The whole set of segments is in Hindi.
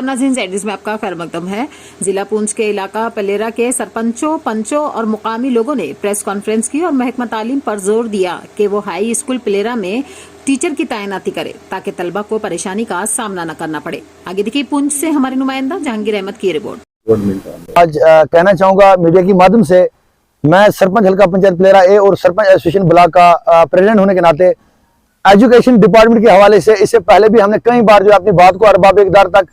नाज़रीन ज़ेड में आपका खैर मकदम है। जिला पुंछ के इलाका पलेरा के सरपंचों, पंचों और मुकामी लोगों ने प्रेस कॉन्फ्रेंस की और महकमा तालीम पर जोर दिया कि वो हाई स्कूल पलेरा में टीचर की तैनाती करे ताकि तलबा को परेशानी का सामना न करना पड़े। आगे देखिए पुंछ से हमारे नुमाइंदा जहांगीर अहमद की रिपोर्ट। आज कहना चाहूंगा मीडिया के माध्यम से, मैं सरपंच हल्का पंचायत पलेरा ए और सरपंच एसोसिएशन ब्लॉक का प्रेसिडेंट होने के नाते एजुकेशन डिपार्टमेंट के हवाले से इससे पहले भी हमने कई बार जो अपनी बात को अरबाब इक़्तिदार तक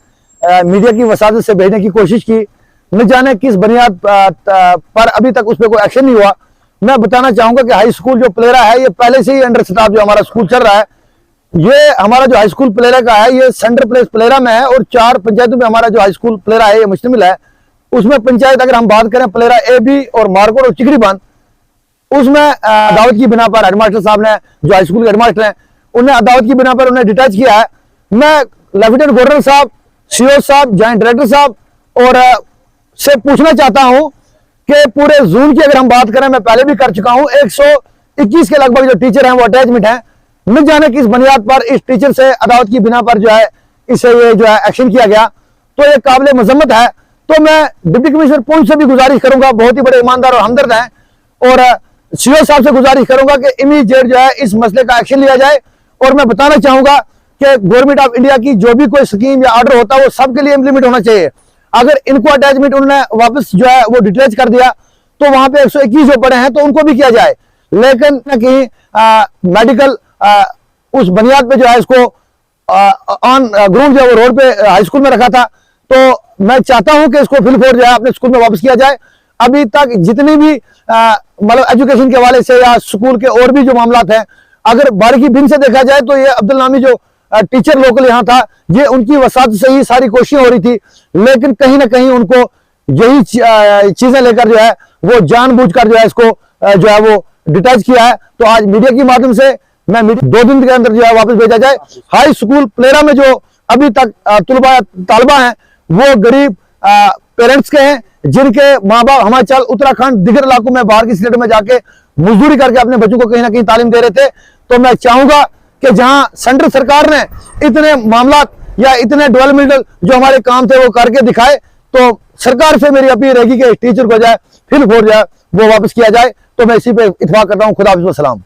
मीडिया की वसादत से भेजने की कोशिश की। न जाने किस बुनियाद पर अभी तक उस पर कोई एक्शन नहीं हुआ। मैं बताना चाहूंगा कि हाई स्कूल जो पलेरा है ये पहले से ही अंडर स्टाफ जो हमारा स्कूल चल रहा है। ये हमारा जो हाई स्कूल पलेरा का है ये सेंटर प्लेस पलेरा में है और 4 पंचायतों में हमारा जो हाई स्कूल पलेरा है ये मुश्तमिल है। उसमें पंचायत अगर हम बात करें पलेरा ए बी और मारकोट और चिकरी बांध, उसमें अदावत की बिना पर हेडमास्टर साहब ने, जो हाई स्कूल के हेडमास्टर हैं, उन्हें अदावत की बिना पर उन्हें डिटैच किया है। मैं लेफ्टिनेंट गवर्नर साहब, सीओ साहब, जॉइंट डायरेक्टर साहब और से पूछना चाहता हूं कि पूरे जोन की अगर हम बात करें, मैं पहले भी कर चुका हूं, 121 के लगभग जो टीचर हैं वो अटैचमेंट हैं। न जाने किस बुनियाद पर इस टीचर से अदावत की बिना पर जो है इसे ये जो है एक्शन किया गया, तो ये काबिल मजम्मत है। तो मैं डिप्टी कमिश्नर पुंछ से भी गुजारिश करूंगा, बहुत ही बड़े ईमानदार और हमदर्द हैं, और सीओ साहब से गुजारिश करूंगा कि इमीडिएट जो है इस मसले का एक्शन लिया जाए। और मैं बताना चाहूंगा कि गवर्नमेंट ऑफ इंडिया की जो भी कोई स्कीम या ऑर्डर होता है वो सबके लिए इंप्लीमेंट होना चाहिए। अगर इनको अटैचमेंट उन्होंने वापस जो है वो डिटैच कर दिया तो वहां पे 121 जो पड़े हैं तो उनको भी किया जाए, लेकिन कहीं मेडिकल उस बुनियाद पे जो है इसको ऑन ग्राउंड जो है वो रोड पे हाई स्कूल में रखा था। तो मैं चाहता हूं कि इसको फिलफोर जो है अपने स्कूल में वापस किया जाए। अभी तक जितनी भी मतलब एजुकेशन के हवाले से या स्कूल के और भी जो मामला हैं, अगर बारीकी बिन से देखा जाए तो ये अब्दुल नामी जो टीचर लोकल यहाँ था, ये उनकी वसात से ही सारी कोशिशें हो रही थी, लेकिन कहीं ना कहीं उनको यही चीजें लेकर जो है वो जानबूझकर जो है इसको जो है वो डिटैच किया है। तो आज मीडिया के माध्यम से मैं 2 दिन के अंदर जो है वापस भेजा जाए। हाई स्कूल पलेरा में जो अभी तक तालबा हैं वो गरीब पेरेंट्स के हैं, जिनके माँ बाप हिमाचल, उत्तराखंड, दिगर इलाकों में, बाहर की स्टेट में जाके मजदूरी करके अपने बच्चों को कहीं ना कहीं तालीम दे रहे थे। तो मैं चाहूंगा कि जहां सेंट्रल सरकार ने इतने मामला या इतने डेवलपमेंटल जो हमारे काम थे वो करके दिखाए, तो सरकार से मेरी अपील रहेगी कि टीचर को जाए फिर जो है वो वापस किया जाए। तो मैं इसी पे इत्तेफाक करता हूँ। खुदा हाफिज़ व सलाम।